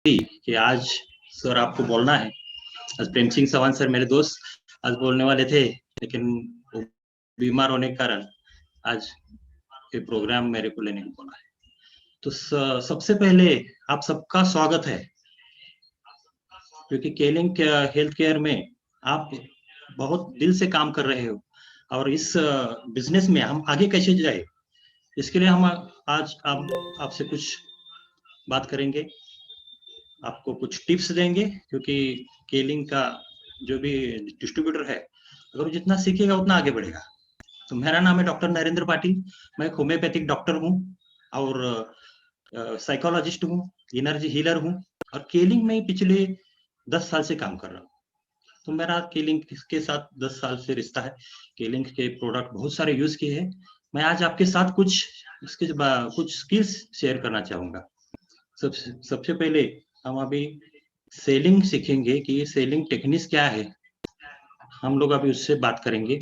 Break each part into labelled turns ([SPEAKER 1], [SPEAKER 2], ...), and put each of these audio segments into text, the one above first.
[SPEAKER 1] कि आज सर आपको बोलना है। आज प्रेम सिंह चौहान सर मेरे दोस्त आज बोलने वाले थे, लेकिन वो बीमार होने के कारण आज ये प्रोग्राम मेरे को लेने को बोला है। तो सबसे पहले आप सबका स्वागत है, क्योंकि केलिंग हेल्थ केयर में आप बहुत दिल से काम कर रहे हो और इस बिजनेस में हम आगे कैसे जाए, इसके लिए हम आज आपसे कुछ बात करेंगे, आपको कुछ टिप्स देंगे, क्योंकि केलिंग का जो भी डिस्ट्रीब्यूटर है, अगर वो जितना सीखेगा उतना आगे बढ़ेगा। तो मेरा नाम है डॉक्टर नरेंद्र पाटिल, मैं एक होम्योपैथिक डॉक्टर हूँ और साइकोलॉजिस्ट हूँ, एनर्जी हीलर हूँ और केलिंग में पिछले 10 साल से काम कर रहा हूँ। तो मेरा केलिंग के साथ 10 साल से रिश्ता है। केलिंग के प्रोडक्ट बहुत सारे यूज किए हैं। मैं आज आपके साथ कुछ स्किल्स शेयर करना चाहूंगा। सबसे पहले हम अभी सेलिंग सीखेंगे कि ये सेलिंग टेक्निक्स क्या है, हम लोग अभी उससे बात करेंगे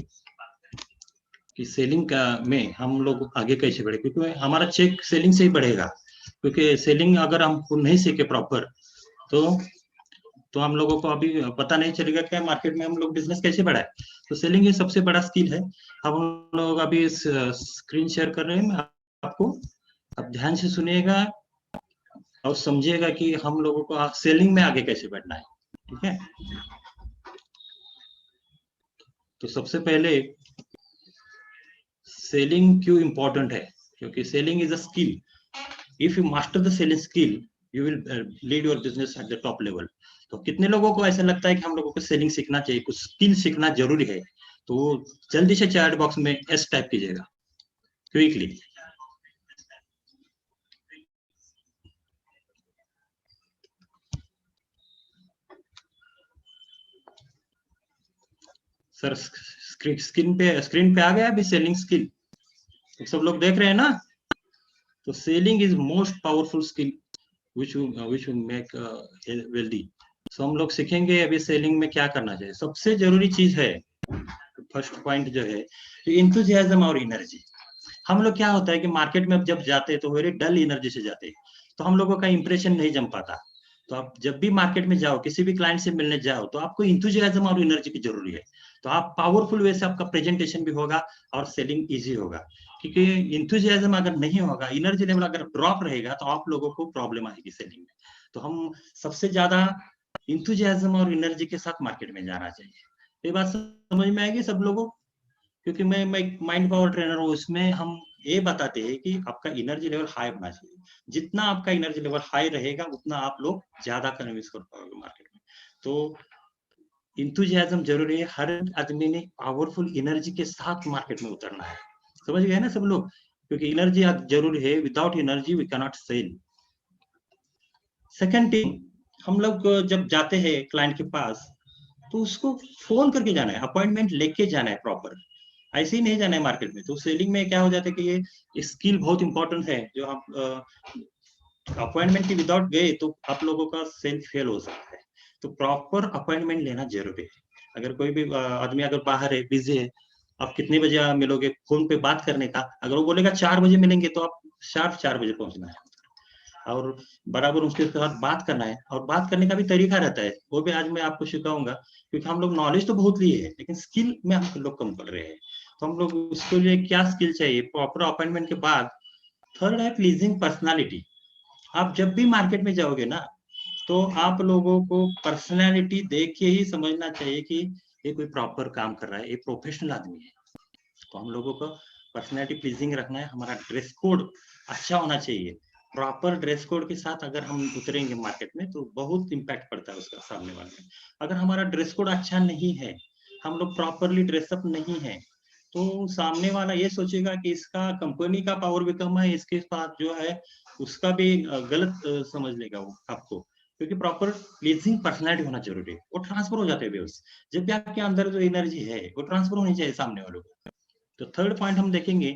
[SPEAKER 1] कि सेलिंग का में हम लोग आगे कैसे बढ़े, क्योंकि हमारा चेक सेलिंग से ही बढ़ेगा। क्योंकि सेलिंग अगर हम नहीं सीखे प्रॉपर तो हम लोगों को अभी पता नहीं चलेगा कि मार्केट में हम लोग बिजनेस कैसे बढ़ाए। तो सेलिंग ये सबसे बड़ा स्किल है। हम लोग अभी स्क्रीन शेयर कर रहे हैं आपको, अब ध्यान से सुनिएगा और समझिएगा कि हम लोगों को सेलिंग में आगे कैसे बढ़ना है। ठीक है, तो सबसे पहले सेलिंग क्यों इंपॉर्टेंट है, क्योंकि selling is a skill. If you master the selling skill you will lead your business at the top level. तो कितने लोगों को ऐसा लगता है कि हम लोगों को सेलिंग सीखना चाहिए, कुछ स्किल सीखना जरूरी है, तो जल्दी से चैट बॉक्स में एस टाइप कीजिएगा क्विकली। सर स्क्रीन पे आ गया अभी सेलिंग स्किल, तो सब लोग देख रहे हैं ना। तो selling is most powerful skill which will make wealthy। सो हम लोग सीखेंगे अभी सेलिंग में क्या करना चाहिए। सबसे जरूरी चीज है, फर्स्ट पॉइंट जो है, इंथुजियाज्म और एनर्जी। हम लोग क्या होता है कि मार्केट में जब जाते हैं तो वेरी डल एनर्जी से जाते हैं, तो हम लोगों का इंप्रेशन नहीं जम पाता। तो आप जब भी मार्केट में जाओ, किसी भी क्लाइंट से मिलने जाओ, तो आपको इंथुजियाज्म और एनर्जी की जरूरी है। तो आप पावरफुल वे से आपका प्रेजेंटेशन भी होगा और सेलिंग इजी होगा। क्योंकि इंथुजियाज्म अगर नहीं होगा, एनर्जी लेवल अगर ड्रॉप रहेगा, तो आप लोगों को प्रॉब्लम आएगी सेलिंग में। तो हम सबसे ज्यादा इंथुजियाज्म और एनर्जी के साथ मार्केट में जाना चाहिए। ये बात समझ में आएगी सब लोगों, क्योंकि मैं एक माइंड पावर ट्रेनर हूँ, उसमें हम ये बताते हैं कि आपका एनर्जी लेवल हाई होना चाहिए। जितना आपका एनर्जी लेवल हाई रहेगा उतना आप लोग ज्यादा कन्विंस कर पाओगे मार्केट में। तो इंथुजियाज्म जरूरी है, हर आदमी ने पावरफुल एनर्जी के साथ मार्केट में उतरना है। समझ गए ना सब लोग, क्योंकि एनर्जी जरूरी है, without energy we can not sell. Second thing, हम लोग जब जाते हैं क्लाइंट के पास, तो उसको फोन करके जाना है, अपॉइंटमेंट लेके जाना है प्रॉपर, ऐसे ही नहीं जाना है मार्केट में। तो सेलिंग में क्या हो जाता है कि ये स्किल बहुत इंपॉर्टेंट है। जो आप अपॉइंटमेंट की विदाउट गए तो आप लोगों का सेल फेल हो सकता है। तो प्रॉपर अपॉइंटमेंट लेना जरूरी है। अगर कोई भी आदमी अगर बाहर है, बिजी है, आप कितने बजे मिलोगे, फोन पे बात करने का, अगर वो बोलेगा 4 बजे मिलेंगे, तो आप शार्प 4 बजे पहुंचना है और बराबर उसके साथ बात करना है। और बात करने का भी तरीका रहता है, वो भी आज मैं आपको सिखाऊंगा। क्योंकि हम लोग नॉलेज तो बहुत लिए है, लेकिन स्किल में हम लोग कम कर रहे हैं। तो हम लोग उसके लिए क्या स्किल चाहिए प्रॉपर अपॉइंटमेंट के बाद। थर्ड है प्लीजिंग पर्सनालिटी। आप जब भी मार्केट में जाओगे ना, तो आप लोगों को पर्सनालिटी देख के ही समझना चाहिए कि ये कोई प्रॉपर काम कर रहा है, ये प्रोफेशनल आदमी है। तो हम लोगों को पर्सनैलिटी प्लीजिंग रखना है। हमारा ड्रेस कोड अच्छा होना चाहिए। प्रॉपर ड्रेस कोड के साथ अगर हम उतरेंगे मार्केट में, तो बहुत इम्पैक्ट पड़ता है उसका सामने वाले में। अगर हमारा ड्रेस कोड अच्छा नहीं है, हम लोग प्रॉपरली ड्रेसअप नहीं है, तो सामने वाला ये सोचेगा कि इसका कंपनी का पावर भी कम है, इसके पास जो है उसका भी गलत समझ लेगा वो आपको। क्योंकि प्रॉपर प्लीजिंग पर्सनैलिटी होना जरूरी है, वो ट्रांसफर हो जाते हैं व्यूज। जब भी आपके अंदर जो एनर्जी है वो ट्रांसफर होनी चाहिए सामने वालों को। तो थर्ड पॉइंट हम देखेंगे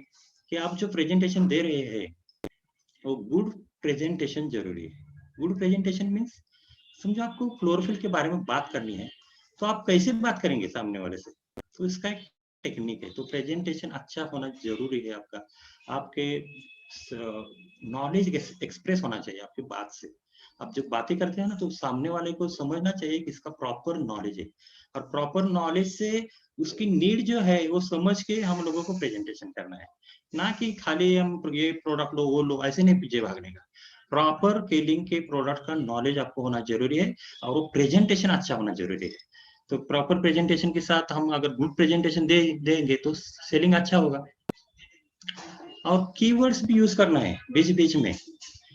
[SPEAKER 1] कि आप जो प्रेजेंटेशन दे रहे हैं, वो गुड प्रेजेंटेशन जरूरी है। गुड प्रेजेंटेशन मीन्स, समझो आपको क्लोरोफिल के बारे में बात करनी है, तो आप कैसे बात करेंगे सामने वाले से, तो इसका एक टेक्निक है। तो प्रेजेंटेशन अच्छा होना जरूरी है आपका। आपके नॉलेज एक्सप्रेस होना चाहिए आपकी बात से। अब जब बातें करते हैं ना तो सामने वाले को समझना चाहिए कि इसका प्रॉपर नॉलेज है, और प्रॉपर नॉलेज से उसकी नीड जो है वो समझ के हम लोगों को प्रेजेंटेशन करना है, ना कि खाली हम ये प्रोडक्ट लो वो लो ऐसे नहीं पीछे भागने का। प्रॉपर केलिंग के प्रोडक्ट का नॉलेज आपको होना जरूरी है, और वो प्रेजेंटेशन अच्छा होना जरूरी है। तो प्रॉपर प्रेजेंटेशन के साथ हम अगर गुड प्रेजेंटेशन देंगे तो सेलिंग अच्छा होगा। और कीवर्ड्स भी यूज करना है बीच बीच में।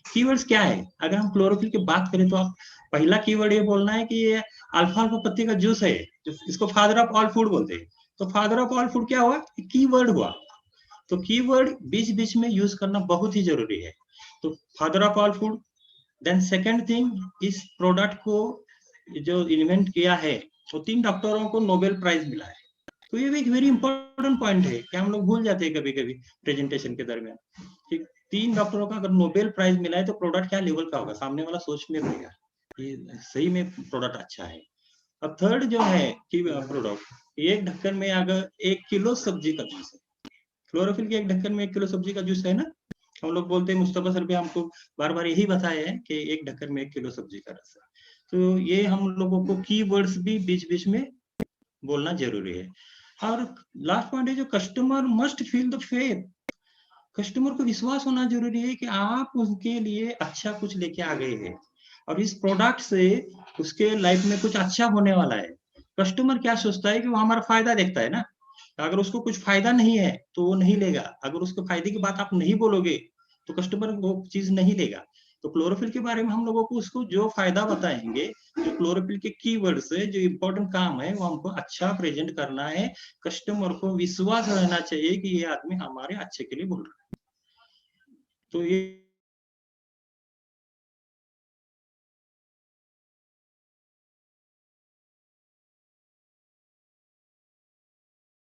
[SPEAKER 1] कीवर्ड्स क्या है, अगर हम क्लोरोफिल की बात करें तो आप पहला कीवर्ड ये बोलना है कि ये अल्फा अल्फा पत्ते का जूस है, इसको फादर ऑफ ऑल फूड बोलते हैं। तो फादर ऑफ ऑल फूड क्या हुआ, कीवर्ड हुआ। तो कीवर्ड बीच बीच में यूज करना बहुत ही जरूरी है। तो father of all food. Then second thing, इस प्रोडक्ट को जो इन्वेंट किया है वो 3 डॉक्टरों को नोबेल प्राइज मिला है। तो ये भी एक वेरी इंपॉर्टेंट पॉइंट है कि हम लोग भूल जाते हैं कभी कभी प्रेजेंटेशन के दरमियान। ठीक, 3 डॉक्टरों का अगर नोबेल प्राइज मिला है तो प्रोडक्ट क्या लेवल का होगा, सामने वाला सोचने लगेगा ये सही में प्रोडक्ट अच्छा है। अब थर्ड जो है कि प्रोडक्ट, एक ढक्कन में अगर 1 किलो सब्जी का जूस है, क्लोरोफिल के एक ढक्कन में 1 किलो सब्जी का जूस है ना। हम लोग बोलते हैं, मुस्तफा सर भी हमको बार बार यही बताया है कि एक ढक्कन में 1 किलो सब्जी का रस है। तो ये हम लोगों को की वर्ड्स भी बीच बीच में बोलना जरूरी है। और लास्ट पॉइंट है जो customer must feel the faith. Customer को विश्वास होना जरूरी है कि आप उसके लिए अच्छा कुछ लेके आ गए हैं, और इस प्रोडक्ट से उसके लाइफ में कुछ अच्छा होने वाला है। कस्टमर क्या सोचता है कि वो हमारा फायदा देखता है ना। अगर उसको कुछ फायदा नहीं है तो वो नहीं लेगा। अगर उसके फायदे की बात आप नहीं बोलोगे तो कस्टमर वो चीज नहीं लेगा। तो क्लोरोफिल के बारे में हम लोगों को उसको जो फायदा बताएंगे, जो क्लोरोफिल के कीवर्ड से जो इम्पोर्टेंट काम है वो हमको अच्छा प्रेजेंट करना है। कस्टमर को विश्वास रहना चाहिए कि ये आदमी हमारे अच्छे के लिए बोल रहा है। तो ये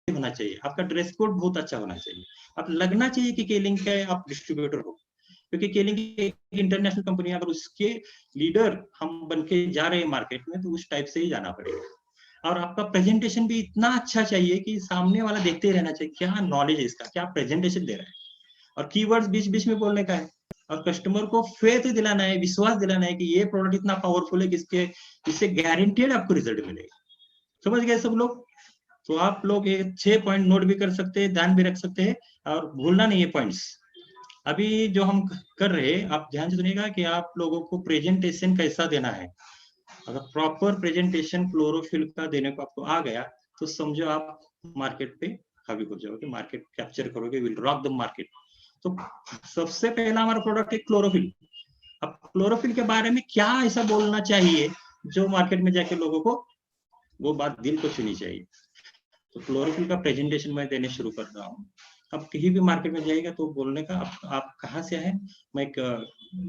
[SPEAKER 1] होना चाहिए, आपका ड्रेस कोड बहुत अच्छा होना चाहिए। आप लगना चाहिए कि केलिंग का आप डिस्ट्रीब्यूटर हो, क्योंकि केलिंग एक इंटरनेशनल कंपनी है। अगर उसके लीडर हम बन के जा रहे हैं मार्केट में तो उस टाइप से ही जाना पड़ेगा। और आपका प्रेजेंटेशन भी इतना अच्छा चाहिए कि सामने वाला देखते रहना चाहिए क्या नॉलेज है इसका, क्या प्रेजेंटेशन दे रहा है। और कीवर्ड्स बीच बीच में बोलने का है, और कस्टमर को फेथ दिलाना है, विश्वास दिलाना है कि ये प्रोडक्ट इतना पावरफुल है कि इससे गारंटेड आपको रिजल्ट मिलेगा। समझ गए सब लोग। तो आप लोग ये 6 पॉइंट नोट भी कर सकते हैं, ध्यान भी रख सकते हैं, और भूलना नहीं है पॉइंट्स। अभी जो हम कर रहे हैं आप ध्यान से सुनिएगा कि आप लोगों को प्रेजेंटेशन कैसा देना है। अगर प्रॉपर प्रेजेंटेशन क्लोरोफिल का देने को आपको आ गया तो समझो आप मार्केट पे हावी हो जाओगे, मार्केट कैप्चर करोगे, विल रॉक द मार्केट। तो सबसे पहला हमारा प्रोडक्ट है क्लोरोफिल। अब क्लोरोफिल के बारे में क्या ऐसा बोलना चाहिए जो मार्केट में जाके लोगों को वो बात दिल को छूनी चाहिए। तो क्लोरोफिल का प्रेजेंटेशन मैं देने शुरू कर रहा हूँ। अब कहीं भी मार्केट में जाएगा तो बोलने का आप कहाँ से हैं। मैं एक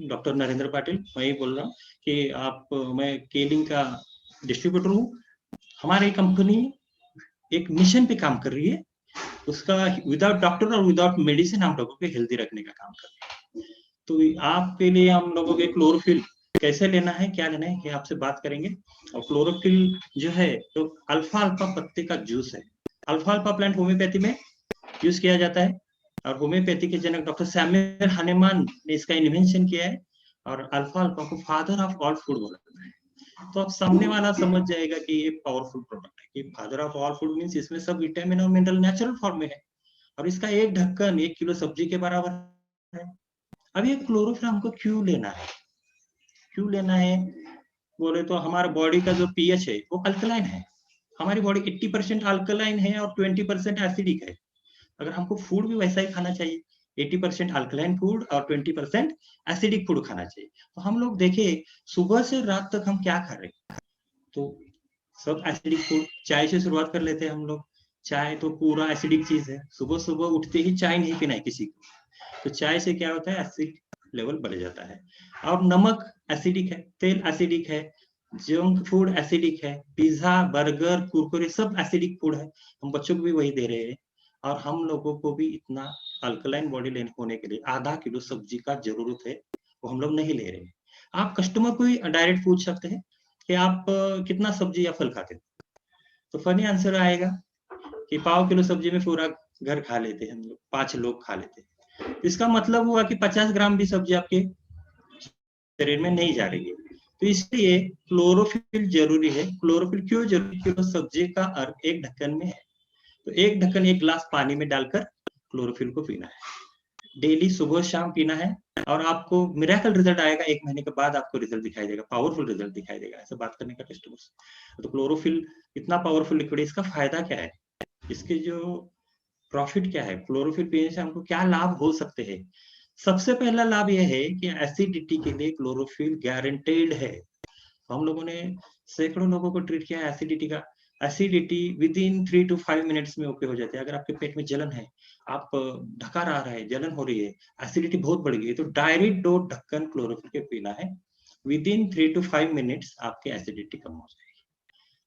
[SPEAKER 1] डॉक्टर नरेंद्र पाटिल, मैं ही बोल रहा हूँ कि मैं केलिंग का डिस्ट्रीब्यूटर हूँ। हमारी कंपनी एक मिशन पे काम कर रही है, उसका विदाउट डॉक्टर और विदाउट मेडिसिन हम लोगों को हेल्दी रखने का काम कर रही है। तो आपके लिए हम लोगों के क्लोरोफिल कैसे लेना है, क्या लेना है, ये आपसे बात करेंगे। और क्लोरोफिल जो है तो अल्फा अल्फा पत्ते का जूस है। अल्फा अल्फा प्लांट होम्योपैथी में यूज किया जाता है, और होम्योपैथी के जनक डॉक्टर सैमुअल हनीमान ने इसका इन्वेंशन किया है। और अल्फा अल्फा को फादर ऑफ ऑल फूड बोला है। तो अब सामने वाला समझ जाएगा कि ये पावरफुल प्रोडक्ट है, कि father of all food means इसमें सब विटामिन और मिनरल नेचुरल फॉर्म में है, और इसका एक ढक्कन 1 किलो सब्जी के बराबर है। अब ये क्लोरोफिल हमको क्यों लेना है, क्यों लेना है बोले तो हमारे बॉडी का जो पीएच है वो अल्कलाइन है। हमारी बॉडी 80% अल्कलाइन है और 20% एसिडिक है। अगर हमको फूड भी वैसा ही खाना चाहिए, 80% अल्कलाइन फूड और 20% एसिडिक फूड खाना चाहिए। तो हम लोग देखे सुबह से रात तक हम क्या खा रहे हैं, तो सब एसिडिक फूड। चाय से शुरुआत कर लेते हैं हम लोग। चाय तो पूरा एसिडिक चीज है, सुबह सुबह उठते ही चाय नहीं पीना है किसी को। तो चाय से क्या होता है, एसिड लेवल बढ़ जाता है। और नमक एसिडिक है, तेल एसिडिक है, जंक फूड एसिडिक है, पिज्जा बर्गर कुरकुरे सब एसिडिक फूड है। हम बच्चों को भी वही दे रहे हैं, और हम लोगों को भी इतना अल्कलाइन बॉडी लेने होने के लिए आधा किलो सब्जी का जरूरत है, वो हम लोग नहीं ले रहे हैं। आप कस्टमर को ही डायरेक्ट पूछ सकते हैं कि आप कितना सब्जी या फल खाते हैं, तो फनी आंसर आएगा कि पाव किलो सब्जी में पूरा घर खा लेते हैं, हम लोग 5 लोग खा लेते हैं। इसका मतलब हुआ कि 50 ग्राम भी सब्जी आपके शरीर में नहीं जा रही है। तो इसलिए क्लोरोफिल जरूरी है। क्लोरोफिल क्यों जरूरी है? क्योंकि सब्जी का अर्क एक ढक्कन में है, तो एक ढक्कन 1 गिलास पानी में डालकर क्लोरोफिल को पीना है, डेली सुबह शाम पीना है, और आपको मिरेकल रिजल्ट आएगा। 1 महीने के बाद आपको रिजल्ट दिखाई देगा, पावरफुल रिजल्ट दिखाई देगा। ऐसे बात करने का कस्टमर से। तो क्लोरोफिल इतना पावरफुल लिक्विड है, इसका फायदा क्या है, इसके जो प्रॉफिट क्या है, क्लोरोफिल पीने से हमको क्या लाभ हो सकते हैं? सबसे पहला लाभ यह है कि एसिडिटी के लिए क्लोरोफिल गारंटेड है। हम लोगों ने सैकड़ों लोगों को ट्रीट किया है एसिडिटी का। Acidity with in 3 to 5 minutes में ओके हो जाती है। अगर आपके पेट में जलन है, आप ढकार आ रहा है, जलन हो रही है, एसिडिटी बहुत बढ़ गई है, तो डायरेक्ट 2 ढक्कन क्लोरोफिल के पीना है, विद इन 3 to 5 मिनट्स आपकी एसिडिटी कम हो जाएगी।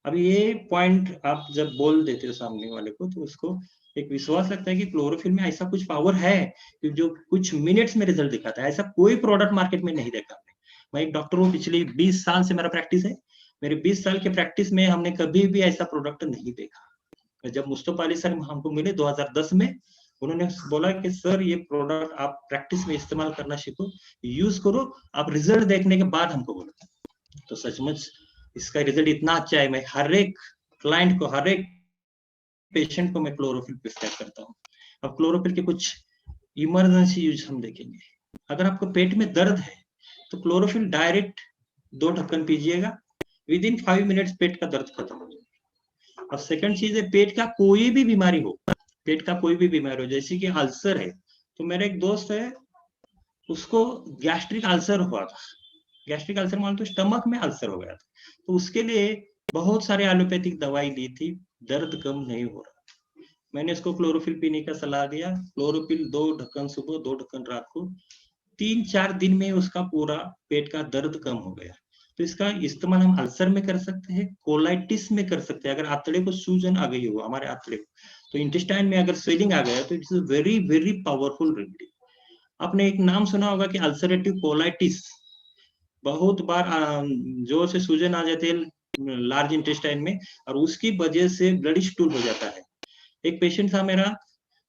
[SPEAKER 1] अब ये पॉइंट आप जब बोल देते हो सामने वाले को, तो उसको एक विश्वास लगता है कि क्लोरोफिल में ऐसा कुछ पावर है कि जो कुछ मिनट्स में रिजल्ट दिखाता है। ऐसा कोई प्रोडक्ट मार्केट में नहीं देखा हमने। मैं एक डॉक्टर हूँ, पिछले 20 साल से मेरा प्रैक्टिस है। मेरे 20 साल के प्रैक्टिस में हमने कभी भी ऐसा प्रोडक्ट नहीं देखा। जब मुस्तफा अली सर हमको मिले 2010 में, उन्होंने बोला कि सर ये प्रोडक्ट आप प्रैक्टिस में इस्तेमाल करना सीखो, यूज करो, आप रिजल्ट देखने के बाद हमको बोलो। तो सचमुच इसका रिजल्ट इतना अच्छा है। मैं हर एक क्लाइंट को, हर एक पेशेंट को मैं क्लोरोफिल प्रिस्क्राइब करता हूँ। अब क्लोरोफिल के कुछ इमरजेंसी यूज हम देखेंगे। अगर आपको पेट में दर्द है, तो क्लोरोफिल डायरेक्ट 2 ढक्कन पीजिएगा, विद इन 5 मिनट्स पेट का दर्द खत्म हो जाएगा। और सेकंड चीज है, पेट का कोई भी बीमारी हो, पेट का कोई भी बीमारी हो, जैसे कि अल्सर है, तो मेरा एक दोस्त है, उसको गैस्ट्रिक अल्सर हुआ था। गैस्ट्रिक अल्सर मान तो स्टमक में अल्सर हो गया था, तो उसके लिए बहुत सारे एलोपैथिक दवाई ली थी, दर्द कम नहीं हो रहा। मैंने इसको क्लोरोफिल पीने का सलाह दिया। क्लोरोफिल 2 ढक्कन सुबह, 2 ढक्कन रात को, 3-4 दिन में उसका पूरा पेट का दर्द कम हो गया। तो इसका इस्तेमाल हम अल्सर में कर सकते हैं, कोलाइटिस में कर सकते हैं। अगर आंतड़े को सूजन आ गई हो, हमारे आंतड़े को, तो इंटेस्टाइन में अगर स्वेलिंग आ गया, तो it's a very very powerful remedy. आपने एक नाम सुना होगा कि अल्सरेटिव कोलाइटिस। बहुत बार जोर से सूजन आ जाती है लार्ज इंटेस्टाइन में, और उसकी वजह से ब्लड स्टूल हो जाता है। एक पेशेंट था मेरा,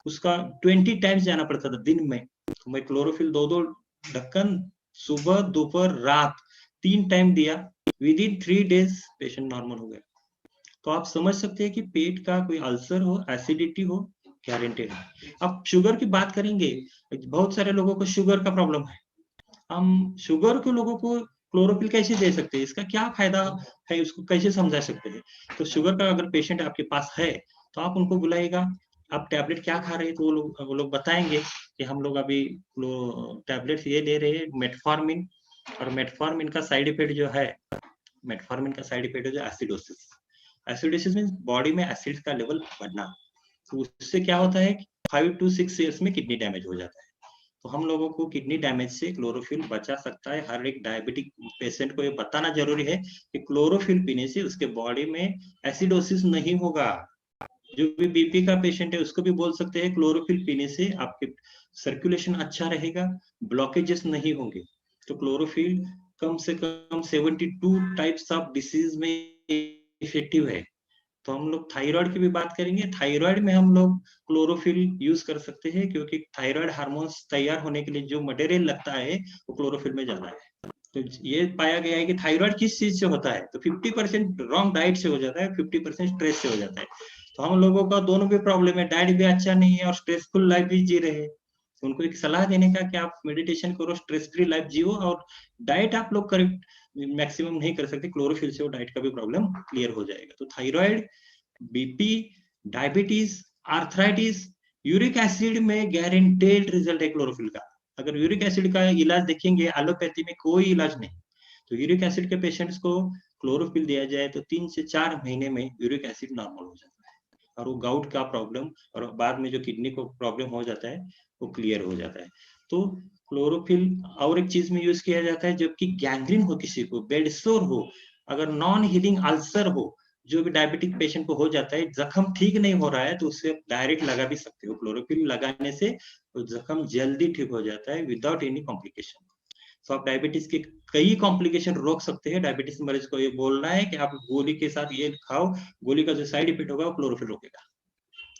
[SPEAKER 1] उसका 20 टाइम्स जाना पड़ता था दिन में। तो मैं क्लोरोफिल 2-2 ढक्कन सुबह, दोपहर, रात 3 टाइम दिया, with in 3 days patient normal हो गया। तो आप समझ सकते हैं कि पेट का कोई अल्सर हो, एसिडिटी हो, गारंटेड है। अब शुगर की बात करेंगे, बहुत सारे लोगों को शुगर का प्रॉब्लम है। हम शुगर के लोगों को क्लोरोफिल कैसे दे सकते हैं, इसका क्या फायदा है, उसको कैसे समझा सकते हैं? तो शुगर का अगर पेशेंट आपके पास है, तो आप उनको बुलाइएगा, आप टैबलेट क्या खा रहे हैं, तो वो लोग बताएंगे कि हम लोग अभी टैबलेट ये ले रहे हैं, मेटफॉर्मिन। और मेटफॉर्मिन का साइड इफेक्ट जो है, मेटफॉर्मिन का साइड इफेक्ट है जो एसिडोसिस। एसिडोसिस मीन्स बॉडी में एसिड का लेवल बढ़ना। तो उससे क्या होता है, 5 to 6 ईयर्स में किडनी डैमेज हो जाता है। तो हम लोगों को किडनी डैमेज से क्लोरोफिल बचा सकता है। हर एक डायबिटिक पेशेंट को ये बताना जरूरी है कि क्लोरोफिल पीने से उसके बॉडी में एसिडोसिस नहीं होगा। जो भी बीपी का पेशेंट है, उसको भी बोल सकते हैं क्लोरोफिल पीने से आपके सर्कुलेशन अच्छा रहेगा, ब्लॉकेजेस नहीं होंगे। तो क्लोरोफिल कम से कम 72 टाइप्स ऑफ डिसीज में इफेक्टिव है। तो हम लोग थायराइड की भी बात करेंगे। थायराइड में हम लोग क्लोरोफिल यूज कर सकते हैं, क्योंकि थायराइड हार्मोन्स तैयार होने के लिए जो मटेरियल लगता है, वो क्लोरोफिल में जाता है। तो ये पाया गया है कि थायराइड किस चीज से होता है, तो 50% रॉन्ग डाइट से हो जाता है, 50% स्ट्रेस से हो जाता है। तो हम लोगों का दोनों भी प्रॉब्लम है, डाइट भी अच्छा नहीं है और स्ट्रेसफुल लाइफ भी जी रहे हैं। तो उनको एक सलाह देने का कि आप मेडिटेशन करो, स्ट्रेस फ्री लाइफ जियो, और डाइट आप लोग करेक्ट मैक्सिमम नहीं कर सकते, क्लोरोफिल से वो डाइट का भी प्रॉब्लम क्लियर हो जाएगा। तो thyroid, BP, diabetes, arthritis, uric acid में गारंटेड रिजल्ट है क्लोरोफिल का। अगर यूरिक एसिड का इलाज देखेंगे, एलोपैथी में कोई इलाज नहीं। तो यूरिक एसिड के पेशेंट्स को क्लोरोफिल दिया जाए तो 3 से 4 महीने में यूरिक एसिड नॉर्मल हो जाता है, और वो गाउट का प्रॉब्लम और बाद में जो किडनी को प्रॉब्लम हो जाता है, वो क्लियर हो जाता है। तो क्लोरोफिल और एक चीज में यूज किया जाता है, जबकि गैंग्रीन हो, किसी को बेड सोर हो, अगर नॉन हीलिंग अल्सर हो, जो भी डायबिटिक पेशेंट को हो जाता है, जख्म ठीक नहीं हो रहा है, तो उससे डायरेक्ट लगा भी सकते हो। क्लोरोफिल लगाने से जख्म जल्दी ठीक हो जाता है विदाउट एनी कॉम्प्लिकेशन। तो आप डायबिटीज के कई कॉम्प्लिकेशन रोक सकते हैं। डायबिटीज मरीज को ये बोलना है कि आप गोली के साथ ये खाओ, गोली का जो साइड इफेक्ट होगा वो क्लोरोफिल रोकेगा।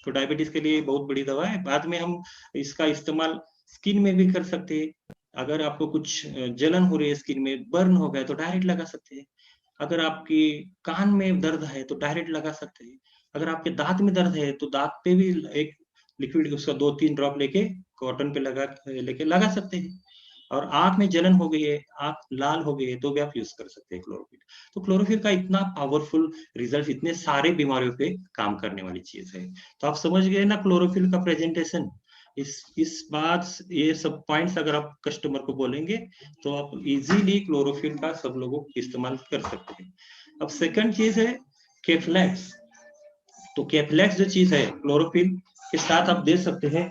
[SPEAKER 1] तो डायबिटीज के लिए बहुत बड़ी दवा है। बाद में हम इसका इस्तेमाल स्किन में भी कर सकते हैं। अगर आपको कुछ जलन हो रही है स्किन में, बर्न हो गया तो डायरेक्ट लगा सकते हैं। अगर आपकी कान में दर्द है तो डायरेक्ट लगा सकते हैं। अगर आपके दाँत में दर्द है तो दाँत पे भी एक लिक्विड उसका 2-3 ड्रॉप लेके कॉटन पे लेके लगा सकते हैं। और आँख में जलन हो गई है, आँख लाल हो गई है तो भी आप यूज़ कर सकते हैं क्लोरोफिल। तो क्लोरोफिल का इतना पावरफुल रिज़ल्ट इतने सारे बीमारियों पे काम करने वाली चीज़ है। तो आप समझ गए ना क्लोरोफिल का प्रेजेंटेशन। इस बात ये सब पॉइंट्स अगर आप कस्टमर को बोलेंगे तो आप इजीली क्लोरोफिल का सब लोगों इस्तेमाल कर सकते हैं। अब सेकंड चीज़ है केफ्लेक्स। तो केफ्लेक्स जो चीज़ है क्लोरोफिल के साथ आप दे सकते हैं।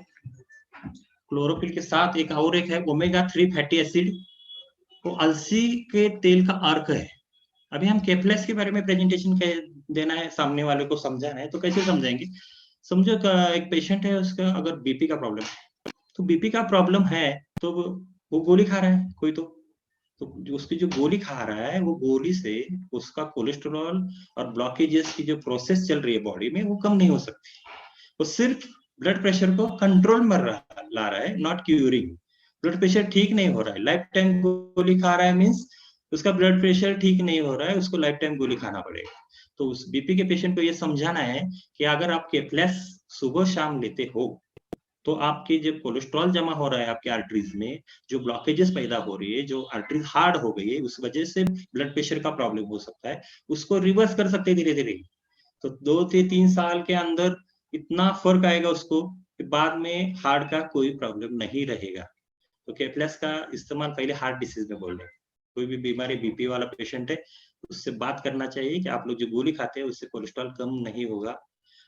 [SPEAKER 1] क्लोरोफिल के साथ एक है ओमेगा 3 फैटी एसिड। वो अलसी के तेल का अर्क है। अभी हम केफ्लेक्स के बारे में प्रेजेंटेशन देना है, सामने वाले को समझाना है, तो कैसे समझाएंगे? समझो एक पेशेंट है, उसका अगर बीपी का प्रॉब्लम है, तो बीपी का प्रॉब्लम है तो वो गोली खा रहा है कोई तो उसकी जो गोली खा रहा है वो गोली से उसका कोलेस्ट्रॉल और ब्लॉकेजेस की जो प्रोसेस चल रही है बॉडी में वो कम नहीं हो सकती। वो सिर्फ ब्लड प्रेशर को कंट्रोल में ला रहा है, नॉट क्यूरिंग। ब्लड प्रेशर ठीक नहीं हो रहा है, लाइफ टाइम गोली खा रहा है मीन्स उसका ब्लड प्रेशर ठीक नहीं हो रहा है, उसको लाइफ टाइम गोली खाना पड़ेगा। तो उस बीपी के पेशेंट को ये समझाना है कि अगर आप केफ्लेक्स सुबह शाम लेते हो तो आपके जो कोलेस्ट्रॉल जमा हो रहा है आपके आर्टरीज में, जो ब्लॉकेजेस पैदा हो रही है, जो आर्टरीज हार्ड हो गई है, उस वजह से ब्लड प्रेशर का प्रॉब्लम हो सकता है, उसको रिवर्स कर सकते हैं धीरे धीरे। तो 2 से 3 साल के अंदर इतना फर्क आएगा उसको कि बाद में हार्ट का कोई प्रॉब्लम नहीं रहेगा। तो केफ्लेक्स का इस्तेमाल पहले हार्ट डिसीज में बोल रहे हैं। कोई भी बीमारी बीपी वाला पेशेंट है, उससे बात करना चाहिए कि आप लोग जो गोली खाते हैं उससे कोलेस्ट्रॉल कम नहीं होगा।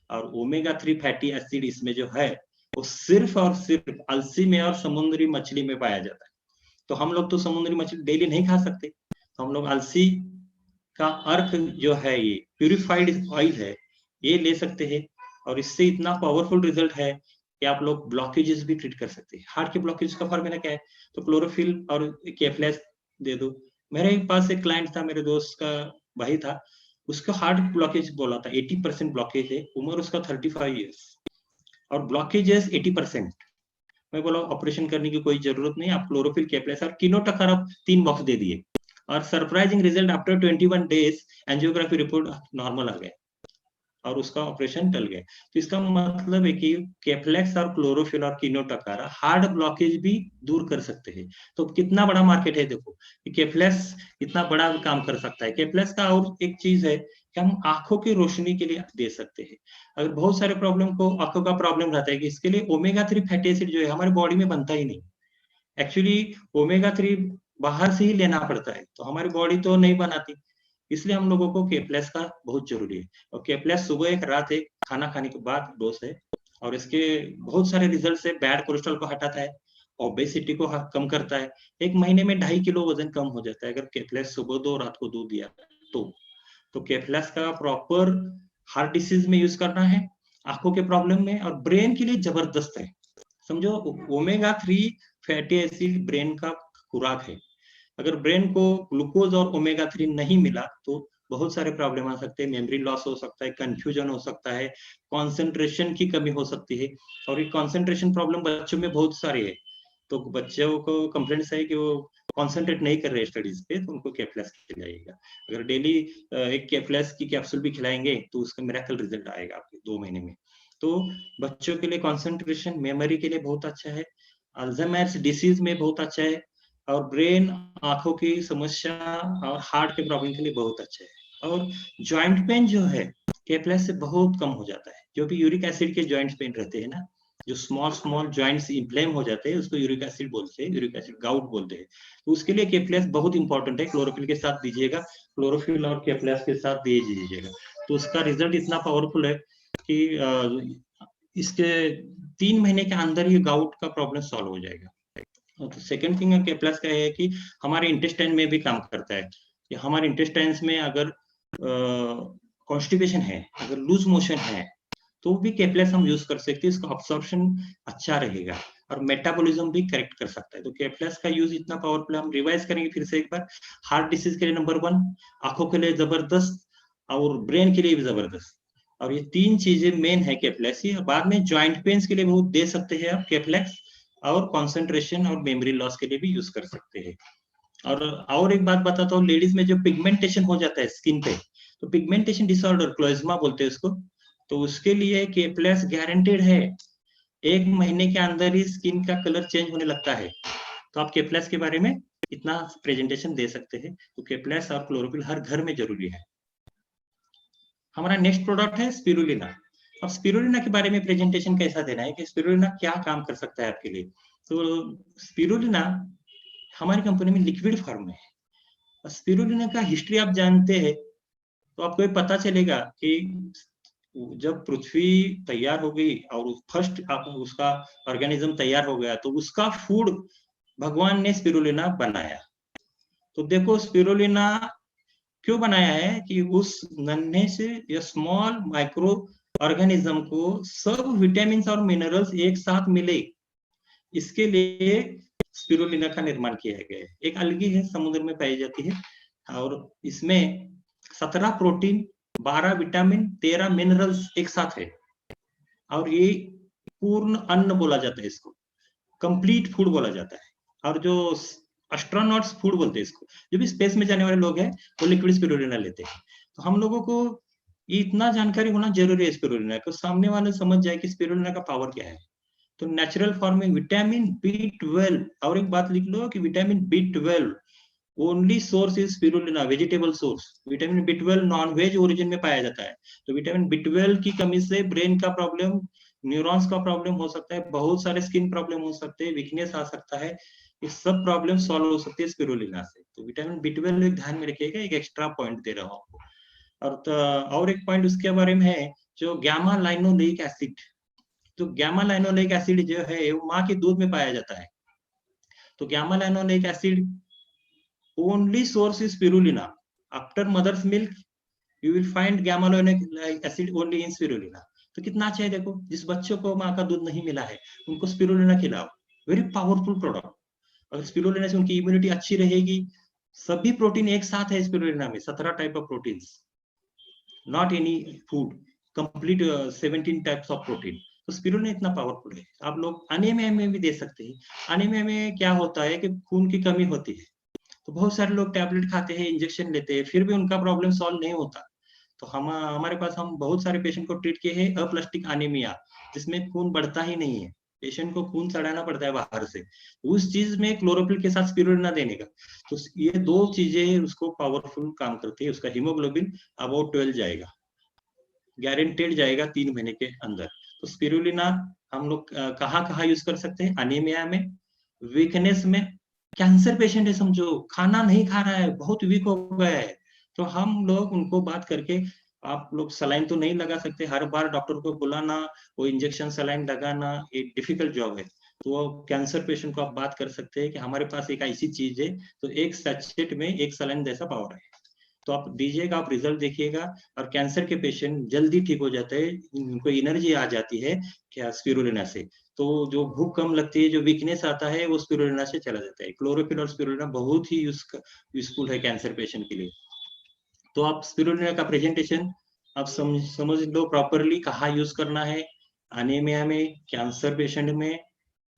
[SPEAKER 1] और ओमेगा 3 फैटी एसिड इसमें जो है वो सिर्फ और सिर्फ अलसी में और समुद्री मछली में पाया जाता है। तो हम लोग तो समुद्री मछली डेली नहीं खा सकते, तो हम लोग अलसी का अर्क जो है, ये प्यूरिफाइड ऑयल है, ये ले सकते हैं। और इससे इतना पावरफुल रिजल्ट है कि आप लोग ब्लॉकेजेस भी ट्रीट कर सकते हैं। हार्ट के ब्लॉकेज का फॉर्मूला क्या है? तो क्लोरोफिल और केफ्लेक्स दे दो। मेरे पास एक क्लाइंट था, मेरे दोस्त का भाई था, उसका हार्ट ब्लॉकेज बोला था, 80% ब्लॉकेज है, उम्र उसका 35 ईयर्स और ब्लॉकेजेस 80%। मैं बोला ऑपरेशन करने की कोई जरूरत नहीं, आप क्लोरोफिल केफ्लेक्स और कीनोटकर आप 3 बॉक्स दे दिए और surprising result after 21 days angiography report normal आ गया और उसका ऑपरेशन टल गया। तो इसका मतलब है कि केफ्लेक्स और क्लोरोफिल और कीनोटकारा हार्ट ब्लॉकेज भी दूर कर सकते हैं। तो कितना बड़ा मार्केट है देखो, कि केफ्लेक्स इतना बड़ा काम कर सकता है। केफ्लेक्स का और एक चीज है कि हम आंखों की रोशनी के लिए दे सकते हैं। अगर बहुत सारे प्रॉब्लम को आंखों का प्रॉब्लम रहता है कि इसके लिए ओमेगा 3 फैटी एसिड जो है हमारे बॉडी में बनता ही नहीं। एक्चुअली ओमेगा 3 बाहर से ही लेना पड़ता है, तो हमारी बॉडी तो नहीं बनाती। इसलिए हम लोगों को केप्लेस का बहुत जरूरी है। और केप्लेस सुबह एक रात एक खाना खाने के बाद डोज है और इसके बहुत सारे रिजल्ट है। बैड कोलेस्ट्रॉल को हटाता है, ओबेसिटी को कम करता है। 1 महीने में 2.5 किलो वजन कम हो जाता है अगर केप्लेस सुबह 2 रात को दूध दिया तो। तो केफ्लेक्स का प्रॉपर हार्ट डिसीज में यूज करना है, आंखों के प्रॉब्लम में, और ब्रेन के लिए जबरदस्त है। समझो ओमेगा 3 फैटी एसिड ब्रेन का खुराक है। अगर ब्रेन को ग्लूकोज और ओमेगा 3 नहीं मिला तो बहुत सारे प्रॉब्लम आ सकते हैं। मेमोरी लॉस हो सकता है, कंफ्यूजन हो सकता है, कंसंट्रेशन की कमी हो सकती है। और ये कंसंट्रेशन प्रॉब्लम बच्चों में बहुत सारी है। तो बच्चों को कंप्लेंट्स है कि वो कंसंट्रेट नहीं कर रहे स्टडीज पे, तो उनको केफ्लेक्स खिलाइएगा। अगर डेली एक केफ्लेक्स की कैप्सूल भी खिलाएंगे तो उसका मिरेकल रिजल्ट आएगा आपके 2 महीने में। तो बच्चों के लिए कंसंट्रेशन, मेमोरी के लिए बहुत अच्छा है, अल्जाइमर्स डिसीज में बहुत अच्छा है, और ब्रेन, आंखों की समस्या और हार्ट के प्रॉब्लम के लिए बहुत अच्छा है। और जॉइंट पेन जो है केफ्लेक्स से बहुत कम हो जाता है। जो भी यूरिक एसिड के जॉइंट पेन रहते हैं ना, जो स्मॉल स्मॉल जॉइंट्स इन्फ्लेम हो जाते हैं, उसको यूरिक एसिड बोलते हैं, यूरिक एसिड गाउट बोलते हैं। तो उसके लिए केफ्लेक्स बहुत इंपॉर्टेंट है। क्लोरोफिल के साथ दीजिएगा, क्लोरोफिल और केफ्लेक्स के साथ दे दीजिएगा, तो उसका रिजल्ट इतना पावरफुल है कि इसके 3 महीने के अंदर ही गाउट का प्रॉब्लम सॉल्व हो जाएगा। तो सेकंड थिंग है केप्लस का है कि हमारे इंटेस्टाइन में भी काम करता है। कि हमारे इंटेस्टाइन्स में अगर कॉन्स्टिपेशन है, अगर लूज मोशन है, तो भी केप्लेस हम यूज कर सकते हैं। इसका अब्सॉर्प्शन अच्छा रहेगा और मेटाबॉलिज्म भी करेक्ट कर सकता है। तो केप्लेस का यूज इतना पावरफुल है। हम रिवाइज करेंगे फिर से एक बार। हार्ट डिसीज के लिए नंबर 1, आंखों के लिए जबरदस्त, और ब्रेन के लिए भी जबरदस्त। और ये 3 चीजें मेन है केप्लेक्स। ये बाद में ज्वाइंट पेन्स के लिए बहुत दे सकते हैं आप केप्लेक्स। और कंसंट्रेशन और मेमोरी लॉस के लिए भी यूज कर सकते हैं। और एक बात बताता हूँ, लेडीज में जो पिगमेंटेशन हो जाता है स्किन पे, तो पिगमेंटेशन डिसऑर्डर क्लोइज्मा बोलते हैं उसको, तो उसके लिए के प्लस गारंटेड है। 1 महीने के अंदर ही स्किन का कलर चेंज होने लगता है। तो आप के प्लस के बारे में इतना प्रेजेंटेशन दे सकते हैं। तो के प्लस और क्लोरोफिल हर घर में जरूरी है। हमारा नेक्स्ट प्रोडक्ट है स्पिरुलिना। अब स्पिरुलिना के बारे में प्रेजेंटेशन कैसा देना है कि स्पिरुलिना क्या काम कर सकता है आपके लिए। तो स्पिरुलिना हमारी कंपनी में लिक्विड फॉर्म में है। स्पिरुलिना का हिस्ट्री आप जानते हैं तो आपको ये पता चलेगा कि जब पृथ्वी तैयार हो गई और फर्स्ट उसका ऑर्गेनिज्म तैयार हो गया, तो उसका फूड भगवान ने स्पिरुलिना बनाया। तो देखो स्पिरुलिना क्यों बनाया है कि उस नन्हे से या स्मॉल माइक्रो ऑर्गेनिज्म को सब विटामिन और मिनरल्स एक साथ मिले, इसके लिए स्पिरुलिना का निर्माण किया गया है। एक अलगी है, समुद्र में पाई जाती है और इसमें 17 प्रोटीन, 12 विटामिन, 13 मिनरल्स एक साथ है। और ये पूर्ण अन्न बोला जाता है इसको, कंप्लीट फूड बोला जाता है। और जो एस्ट्रोनॉट्स फूड बोलते हैं इसको, जो भी स्पेस में जाने वाले लोग हैं वो लिक्विड स्पिरुलिना लेते हैं। तो हम लोगों को ये इतना जानकारी होना जरूरी है स्पिरुलिना को, सामने वाले समझ जाए कि स्पिरुलिना का पावर क्या है। तो नेचुरल फॉर्म में विटामिन B12, और एक बात लिख लो कि vitamin B12 only source is spirulina, vegetable source. Vitamin B12 non veg origin में पाया जाता है। तो विटामिन B12 की कमी से ब्रेन का प्रॉब्लम, न्यूरॉन्स का प्रॉब्लम हो सकता है, बहुत सारे स्किन प्रॉब्लम हो सकते हैं, वीकनेस आ सकता है। ये सब प्रॉब्लम सॉल्व हो सकती है स्पिरुलिना से। तो विटामिन B12 एक ध्यान में रखिएगा, एक एक्स्ट्रा पॉइंट दे रहा हूँ आपको। और एक पॉइंट उसके बारे में है, जो गैमा लाइनोलेइक एसिड। तो गैमा लाइनोलेइक एसिड जो है वो माँ के दूध में पाया जाता है। तो gamma linoleic acid only source is spirulina. After mother's milk you will find gamma linoleic acid only in spirulina. तो कितना अच्छा है देखो, जिस बच्चों को माँ का दूध नहीं मिला है उनको स्पिरुलिना खिलाओ, वेरी पावरफुल प्रोडक्ट। अगर स्पिरुलिना से उनकी इम्यूनिटी अच्छी रहेगी। सभी प्रोटीन एक साथ है स्पिरुलिना में, 17 type of proteins, not any food, complete 17 types of protein. तो स्पिरुलिना इतना पावरफुल है। आप लोग अनीमिया में भी दे सकते हैं। अनीमिया में क्या होता है कि खून की कमी होती है, तो बहुत सारे लोग टैबलेट खाते हैं, इंजेक्शन लेते हैं, फिर भी उनका प्रॉब्लम सॉल्व नहीं होता। तो हमारे पास हम बहुत सारे पेशेंट को ट्रीट किए हैं अप्लास्टिक एनीमिया, जिसमें खून बढ़ता ही नहीं है, पेशेंट को खून चढ़ाना पड़ता है बाहर से। उस चीज में क्लोरोफिल के साथ स्पिरुलिना देने का, तो ये दो चीजें उसको पावरफुल काम करती है। उसका हीमोग्लोबिन अबाउट 12 जाएगा, गारंटेड जाएगा 3 महीने के अंदर। तो स्पिरुलिना हम लोग कहाँ कहाँ यूज कर सकते हैं, अनीमिया में, वीकनेस में, कैंसर पेशेंट है समझो, खाना नहीं खा रहा है, बहुत वीक हो गया है, तो हम लोग उनको बात करके, आप लोग सलाइन तो नहीं लगा सकते, हर बार डॉक्टर को बुलाना, वो इंजेक्शन सलाइन लगाना एक डिफिकल्ट जॉब है। तो वो कैंसर पेशेंट को आप बात कर सकते हैं कि हमारे पास एक ऐसी चीज है, तो एक सैचेट में एक सलाइन जैसा पावर है, तो आप दीजिएगा, आप रिजल्ट देखिएगा। और कैंसर के पेशेंट जल्दी ठीक हो जाते हैं, उनको एनर्जी आ जाती है क्या स्पिरुलिना से। तो जो भूख कम लगती है, जो वीकनेस आता है, वो स्पिरुलिना से चला जाता है। क्लोरोफिल और स्पिरुलिना बहुत ही यूजफुल है कैंसर पेशेंट के लिए। तो आप स्पिरुलिना का प्रेजेंटेशन आप समझ लो प्रॉपरली, कहाँ यूज करना है, अनीमिया में, कैंसर पेशेंट में,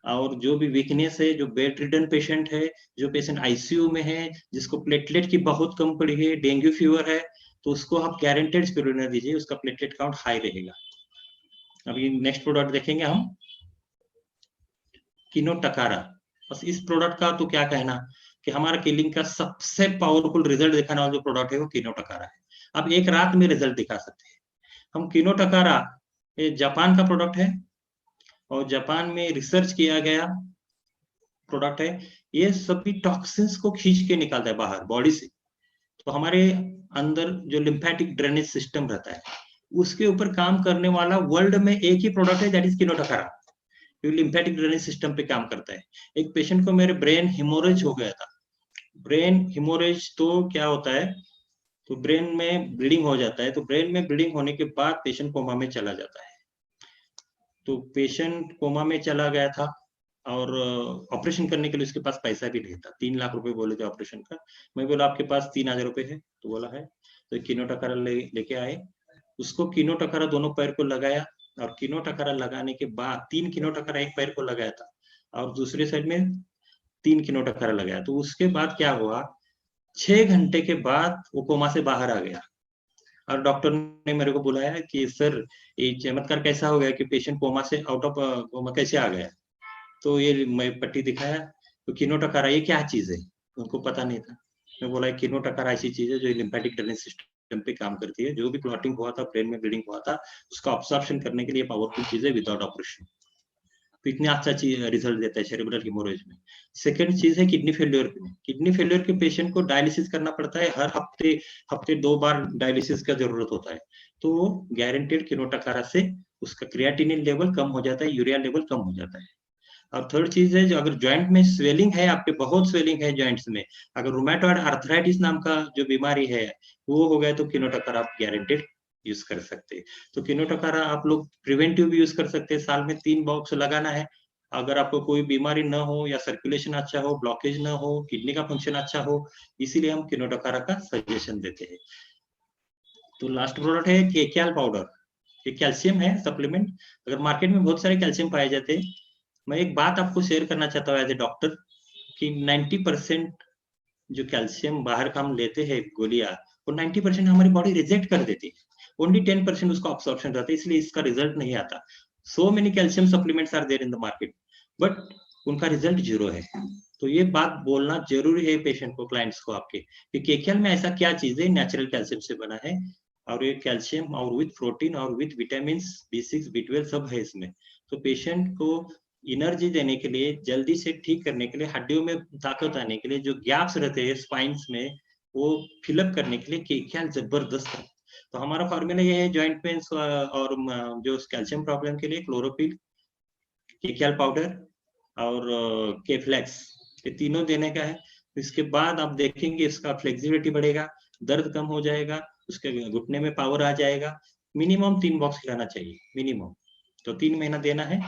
[SPEAKER 1] और जो भी वीकनेस है, जो बेड रिडन पेशेंट है, जो पेशेंट आईसीयू में है, जिसको प्लेटलेट की बहुत कम पड़ी है, डेंगू फीवर है, तो उसको आप गारंटेड स्पिरुलिना दीजिए, उसका प्लेटलेट काउंट हाई रहेगा। अभी नेक्स्ट प्रोडक्ट देखेंगे हम, किनोटकारा। बस इस प्रोडक्ट का तो क्या कहना कि हमारा किलिंग का सबसे पावरफुल रिजल्ट दिखाने वाला जो प्रोडक्ट है वो किनोटकारा है। अब एक रात में रिजल्ट दिखा सकते हैं हम। किनोटकारा ये जापान का प्रोडक्ट है और जापान में रिसर्च किया गया प्रोडक्ट है। ये सभी टॉक्सिन्स को खींच के निकालता है बाहर बॉडी से। तो हमारे अंदर जो लिम्फेटिक ड्रेनेज सिस्टम रहता है, उसके ऊपर काम करने वाला वर्ल्ड में एक ही प्रोडक्ट है, दैट इज किनोटकारा। जो लिम्फेटिक ड्रेनेज सिस्टम पे काम करता है। एक पेशेंट को मेरे ब्रेन हिमोरेज हो गया था। ब्रेन हिमोरेज तो क्या होता है, तो ब्रेन में ब्लीडिंग हो जाता है, तो ब्रेन में ब्लीडिंग होने के बाद पेशेंट कोमा में चला जाता है। तो पेशेंट कोमा में चला गया था और ऑपरेशन करने के लिए उसके पास पैसा भी नहीं था, 3 लाख रुपए बोले थे ऑपरेशन का। मैं बोला आपके पास 3,000 रुपए है, तो बोला है। तो किनोटकारा लेके आए, उसको किनोटकारा दोनों पैर को लगाया, और किनोटकारा लगाने के बाद 3 किनोटकारा एक पैर को लगाया था, और दूसरे साइड में 3 किनोटकारा लगाया। तो उसके बाद क्या हुआ, 6 घंटे के बाद वो कोमा से बाहर आ गया और डॉक्टर ने मेरे को बुलाया कि सर ये चमत्कार कैसा हो गया कि पेशेंट कोमा से आउट ऑफ कोमा कैसे आ गया। तो ये मैं पट्टी दिखाया, तो किनोटकारा ये क्या चीज़ है? उनको पता नहीं था। मैं बोला किनोटकारा ऐसी चीज़ है जो लिम्फेटिक ड्रेनेज सिस्टम पे काम करती है। जो भी क्लॉटिंग हुआ था, ब्रेन में ब्लीडिंग हुआ था, उसका अब्सॉर्प्शन करने के लिए पावरफुल चीज़ है विदाउट ऑपरेशन। तो इतना अच्छा चीज रिजल्ट देता है सेरेब्रल हेमोरेज में। सेकंड चीज है किडनी फेल्योर में। किडनी फेल्योर के पेशेंट को डायलिसिस करना पड़ता है, हर हफ्ते 2 बार डायलिसिस का जरूरत होता है। तो गारंटेड किनोटकारा से उसका क्रिएटिनिन लेवल कम हो जाता है, यूरिया लेवल कम हो जाता है। और थर्ड चीज है, जो अगर जॉइंट में स्वेलिंग है, आपके बहुत स्वेलिंग है जॉइंट्स में, अगर रूमेटॉइड आर्थराइटिस नाम का जो बीमारी है वो हो गया, तो किनोटकारा आप गारंटेड यूज कर सकते हैं। तो किनोटकारा आप लोग प्रिवेंटिव भी यूज कर सकते हैं, साल में 3 बॉक्स लगाना है। अगर आपको कोई बीमारी ना हो या सर्कुलेशन अच्छा हो, ब्लॉकेज ना हो, किडनी का फंक्शन अच्छा हो, इसीलिए हम किनोटकारा का सजेशन देते हैं। तो लास्ट प्रोडक्ट है केक्याल पाउडर। ये कैल्शियम है सप्लीमेंट। अगर मार्केट में बहुत सारे कैल्शियम पाए जाते हैं, मैं एक बात आपको शेयर करना चाहता हूँ एज ए डॉक्टर कि 90% जो कैल्शियम बाहर का हम लेते हैं गोलियां, वो 90% हमारी बॉडी रिजेक्ट कर देती है। ओनली 10% उसका अब्सॉर्प्शन रहता है, इसलिए इसका रिजल्ट नहीं आता। So many calcium supplements are there in the market, but उनका रिजल्ट जीरो है। तो ये बात बोलना जरूरी है पेशेंट को, क्लाइंट्स को आपके, कि केकेएल में ऐसा क्या चीज है, नेचुरल कैल्शियम से बना है, और ये कैल्शियम और विथ प्रोटीन और विथ विटामिन B6 B12 सब है इसमें। तो पेशेंट को एनर्जी देने के लिए, जल्दी से ठीक करने के लिए, हड्डियों में ताकत आने के लिए, जो गैप्स रहते हैं स्पाइन्स में वो फिलअप करने के लिए केकेएल जबरदस्त है। तो हमारा फॉर्मूला ये है, जॉइंट पेन्स और जो कैल्शियम प्रॉब्लम के लिए क्लोरोपिल, केकेएल पाउडर और केफ्लेक्स, ये तीनों देने का है। इसके बाद आप देखेंगे इसका फ्लेक्सिबिलिटी बढ़ेगा, दर्द कम हो जाएगा, उसके घुटने में पावर आ जाएगा। मिनिमम 3 बॉक्स खिलाना चाहिए मिनिमम। तो 3 महीना देना है।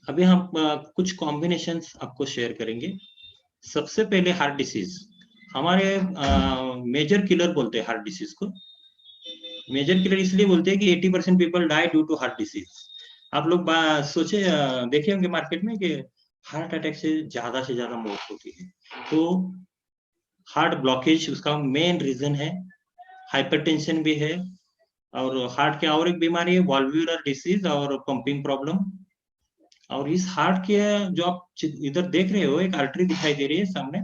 [SPEAKER 1] अभी हम कुछ कॉम्बिनेशंस आपको शेयर करेंगे। सबसे पहले हार्ट डिसीज, हमारे मेजर किलर बोलते हैं हार्ट डिसीज को। मेजर किलर इसलिए बोलते हैं कि 80% people die due to heart disease. आप लोग सोचे देखे होंगे मार्केट में कि हार्ट अटैक से ज्यादा मौत होती है। तो हार्ट ब्लॉकेज उसका मेन रीजन है, हाइपरटेंशन भी है, और हार्ट की और एक बीमारी है वाल्वुलर डिसीज और पंपिंग प्रॉब्लम। और इस हार्ट के जो आप इधर देख रहे हो, एक आर्टरी दिखाई दे रही है सामने,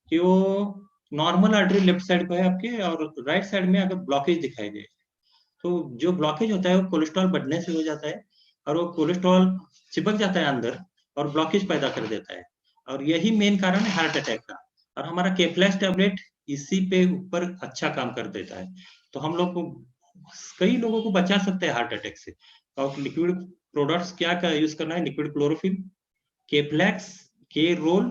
[SPEAKER 1] कि वो नॉर्मल आर्टरी लेफ्ट साइड पे है आपके, और राइट साइड में अगर ब्लॉकेज दिखाई दे, तो जो ब्लॉकेज होता है वो कोलेस्ट्रॉल बढ़ने से हो जाता है, और वो कोलेस्ट्रॉल चिपक जाता है अंदर और ब्लॉकेज पैदा कर देता है। और यही मेन कारण है हार्ट अटैक का। और हमारा केफ्लेक्स टैबलेट इसी पे ऊपर अच्छा काम कर देता है। तो हम लोग को, कई लोगों को बचा सकते हैं हार्ट अटैक से। और लिक्विड प्रोडक्ट्स क्या का यूज करना है, लिक्विड क्लोरोफिल, केफ्लेक्स, के रोल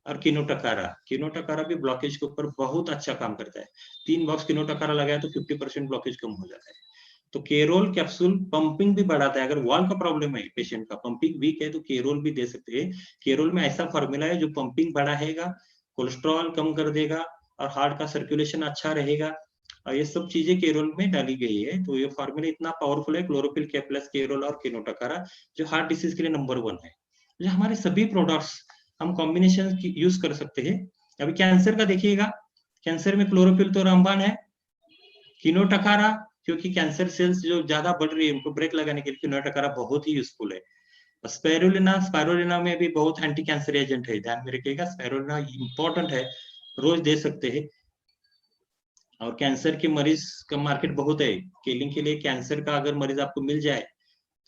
[SPEAKER 1] और किनोटकारा। किनोटकारा भी ब्लॉकेज के ऊपर बहुत अच्छा काम करता है। 3 बॉक्स किनोटकारा लगाया तो 50% ब्लॉकेज कम हो जाता है। तो केरोल कैप्सूल पंपिंग भी बढ़ाता है। अगर वॉल का प्रॉब्लम है पेशेंट का, पंपिंग वीक है, तो केरोल भी दे सकते हैं। केरोल में ऐसा फॉर्मूला है जो पंपिंग बढ़ाएगा, कोलेस्ट्रॉल कम कर देगा, और हार्ट का सर्कुलेशन अच्छा रहेगा। और ये सब चीजें केरोल में डाली गई है। तो ये फॉर्मूला इतना पावरफुल है, क्लोरोपिल के प्लस केरोल और किनोटकारा, जो हार्ट डिसीज के लिए नंबर 1 है। जो हमारे सभी प्रोडक्ट्स हम कॉम्बिनेशन यूज कर सकते हैं। अभी कैंसर का देखिएगा, कैंसर में क्लोरोपिल तो रामबाण है, किनोटकारा, क्योंकि कैंसर सेल्स जो ज्यादा बढ़ रही है उनको ब्रेक लगाने के लिए किनोटकारा बहुत ही यूजफुल है। स्पाइरुलिना, स्पाइरुलिना में भी बहुत एंटी कैंसर एजेंट है, ध्यान में रखिएगा, स्पाइरुलिना इंपॉर्टेंट है, रोज दे सकते हैं। और कैंसर के मरीज का मार्केट बहुत है, किलिंग के लिए कैंसर का अगर मरीज आपको मिल जाए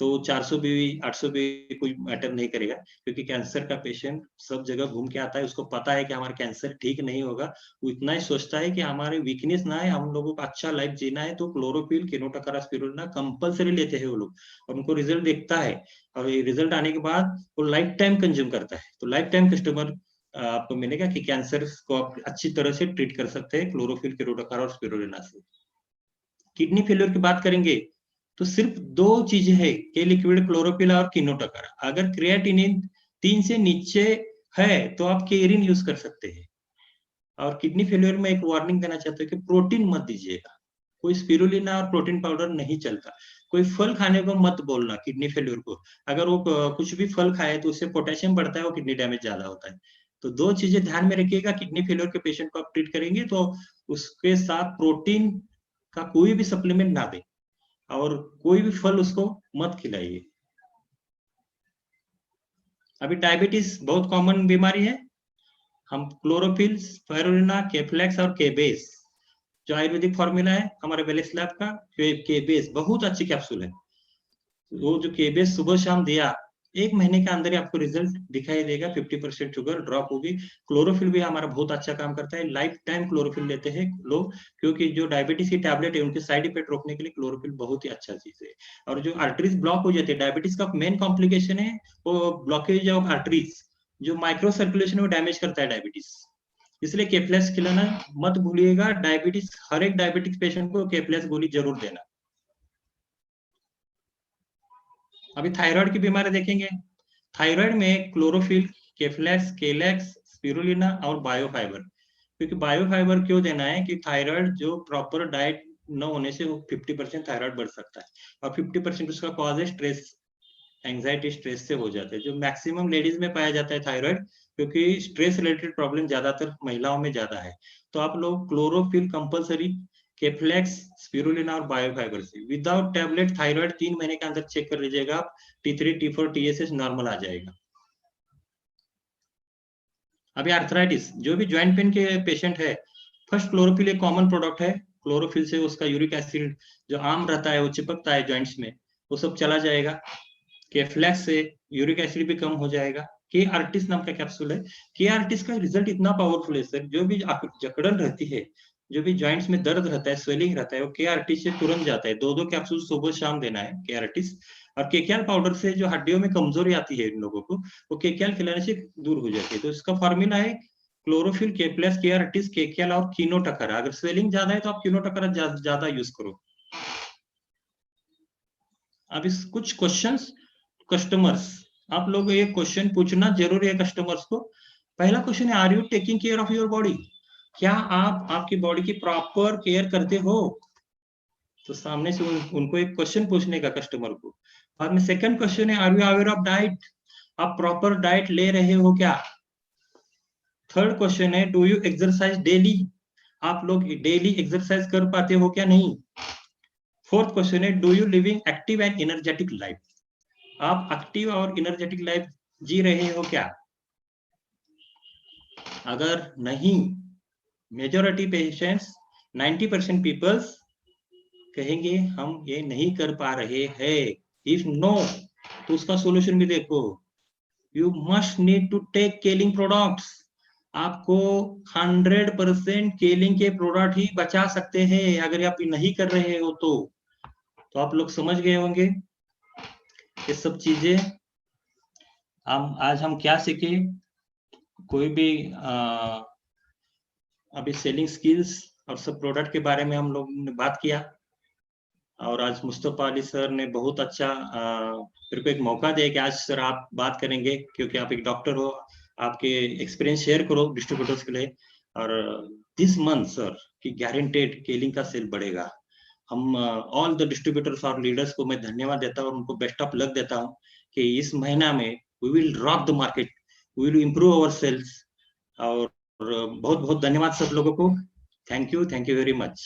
[SPEAKER 1] तो 400 भी 800 भी कोई मैटर नहीं करेगा, क्योंकि कैंसर का पेशेंट सब जगह घूम के आता है, उसको पता है कि हमारा कैंसर ठीक नहीं होगा। वो इतना ही सोचता है कि हमारे वीकनेस ना है, हम लोगों को अच्छा लाइफ जीना है, तो क्लोरोपिल, किनोटकारा, स्पिरुलिना कंपलसरी लेते हैं वो लोग, और उनको रिजल्ट दिखता है। और ये रिजल्ट आने के बाद वो लाइफ टाइम कंज्यूम करता है। तो लाइफ टाइम कस्टमर आपको मिलेगा कि कैंसर को आप अच्छी तरह से ट्रीट कर सकते हैं क्लोरोफिल, किनोटकारा और स्पिरुलिना से। किडनी फेलियर की बात करेंगे तो सिर्फ 2 चीजें हैं, के लिक्विड, क्लोरोपिल और किनोटकारा। अगर क्रिएटिनिन 3 से नीचे है तो आप केरिन यूज कर सकते हैं। और किडनी फेलियर में एक वार्निंग देना चाहते हैं कि प्रोटीन मत दीजिएगा, कोई स्पिरुलिना और प्रोटीन पाउडर नहीं चलता। कोई फल खाने को मत बोलना किडनी फेल्यूर को। अगर वो कुछ भी फल खाए तो उससे पोटेशियम बढ़ता है और किडनी डैमेज ज्यादा होता है। तो 2 चीजें ध्यान में रखिएगा, किडनी फेल्योर के पेशेंट को आप ट्रीट करेंगे तो उसके साथ प्रोटीन का कोई भी सप्लीमेंट ना दें और कोई भी फल उसको मत खिलाइए। अभी डायबिटीज बहुत कॉमन बीमारी है। हम क्लोरोफिल, स्पाइरुलिना, केफ्लेक्स और केबेस, जो आयुर्वेदिक फॉर्मूला है हमारे वेलेस लैब का, केबेस बहुत अच्छी कैप्सूल है। वो जो केबेस सुबह शाम दिया, 1 महीने के अंदर ही आपको रिजल्ट दिखाई देगा, 50% शुगर ड्रॉप होगी। क्लोरोफिल भी हमारा बहुत अच्छा काम करता है, लाइफ टाइम क्लोरोफिल लेते हैं लोग, क्योंकि जो डायबिटीज की टैबलेट है उनके साइड इफेक्ट रोकने के लिए क्लोरोफिल बहुत ही अच्छा चीज है। और जो आर्टरीज ब्लॉक हो जाती है, डायबिटीज का मेन कॉम्प्लिकेशन है वो ब्लॉकेज ऑफ आर्टरीज, जो माइक्रो सर्कुलेशन को डैमेज करता है डायबिटीज। इसलिए केफ्लेक्स खिलाना मत भूलिएगा। डायबिटीज, हर एक डायबिटिक पेशेंट को केफ्लेक्स गोली जरूर देना। अभी थायराइड की बीमारी देखेंगे। थायराइड में क्लोरोफिल, केफ्लेक्स, केलेक्स, स्पिरुलिना और बायोफाइबर। क्योंकि बायोफाइबर क्यों देना है कि थायराइड जो प्रॉपर डाइट न होने से 50% थायराइड बढ़ सकता है और 50% उसका कॉज है स्ट्रेस, एंजाइटी, स्ट्रेस से हो जाता है, जो मैक्सिमम लेडीज में पाया जाता है थायराइड, क्योंकि स्ट्रेस रिलेटेड प्रॉब्लम ज्यादातर महिलाओं में ज्यादा है। तो आप लोग क्लोरोफिल कंपलसरी, केफ्लेक्स, स्पिरुलिना और बायोफाइबर से विदाउट टैबलेट थायराइड 3 महीने के अंदर चेक कर लीजिएगा आप, T3, T4, TSH नॉर्मल आ जाएगा। अभी आर्थराइटिस, जो भी ज्वाइंट पेन के पेशेंट है, फर्स्ट क्लोरोफिल एक कॉमन प्रोडक्ट है। क्लोरोफिल से उसका यूरिक एसिड जो आम रहता है वो चिपकता है जॉइंट्स में, वो सब चला जाएगा। केफ्लेक्स से यूरिक एसिड भी कम हो जाएगा। के आर्टिस नाम का कैप्सूल है। के आर्टिस का रिजल्ट इतना पावरफुल है सर, जो भी जकड़न रहती है, जो भी जॉइंट्स में दर्द रहता है, स्वेलिंग रहता है, वो के आर्टिस से तुरंत जाता है। 2-2 कैप्सूल सुबह शाम देना है के आर्टिस। और केकेएल पाउडर से जो हड्डियों में कमजोरी आती है इन लोगों को, वो केकेएल खिलाने से दूर हो जाती है। तो इसका फॉर्मूला है क्लोरोफिल, के प्लस, के आर्टिस, केकेएल और कीनोटकरा। अगर स्वेलिंग ज्यादा है तो आप कीनोटकरा ज्यादा यूज करो। अब इस कुछ क्वेश्चंस कस्टमर्स, आप लोग ये क्वेश्चन पूछना जरूरी है कस्टमर्स को। पहला क्वेश्चन है, are you taking care of your body? क्या आप आपकी बॉडी की प्रॉपर केयर करते हो? तो सामने से उनको एक क्वेश्चन पूछने का कस्टमर को। बाद में सेकंड क्वेश्चन है, are you aware of diet? आप प्रॉपर डाइट ले रहे हो क्या? थर्ड क्वेश्चन है, डू यू एक्सरसाइज डेली? आप लोग डेली एक्सरसाइज कर पाते हो क्या नहीं? फोर्थ क्वेश्चन है, do you living active and energetic life? आप एक्टिव और एनर्जेटिक लाइफ जी रहे हो क्या? अगर नहीं, मेजॉरिटी पेशेंट्स, 90% पीपल्स कहेंगे हम ये नहीं कर पा रहे हैं। इफ नो, तो उसका सोल्यूशन भी देखो। You must need to take केलिंग प्रोडक्ट्स। आपको 100% केलिंग के प्रोडक्ट ही बचा सकते हैं। अगर आप नहीं कर रहे हो तो आप लोग समझ गए होंगे ये सब चीजें। आज हम क्या सीखे? कोई भी अभी सेलिंग स्किल्स और सब प्रोडक्ट के बारे में हम लोग ने बात किया। और आज मुस्तफा अली सर ने बहुत अच्छा मेरे को एक मौका दिया कि आज सर आप बात करेंगे, क्योंकि आप एक डॉक्टर हो, आपके एक्सपीरियंस शेयर करो डिस्ट्रीब्यूटर्स के लिए। और दिस मंथ सर की गारंटेड केलिंग का सेल बढ़ेगा। हम ऑल द डिस्ट्रीब्यूटर्स और लीडर्स को मैं धन्यवाद देता हूँ और उनको बेस्ट ऑफ लक देता हूँ कि इस महीना में we will rock the market, we will improve our sales. और बहुत बहुत धन्यवाद सब लोगों को। Thank you very much.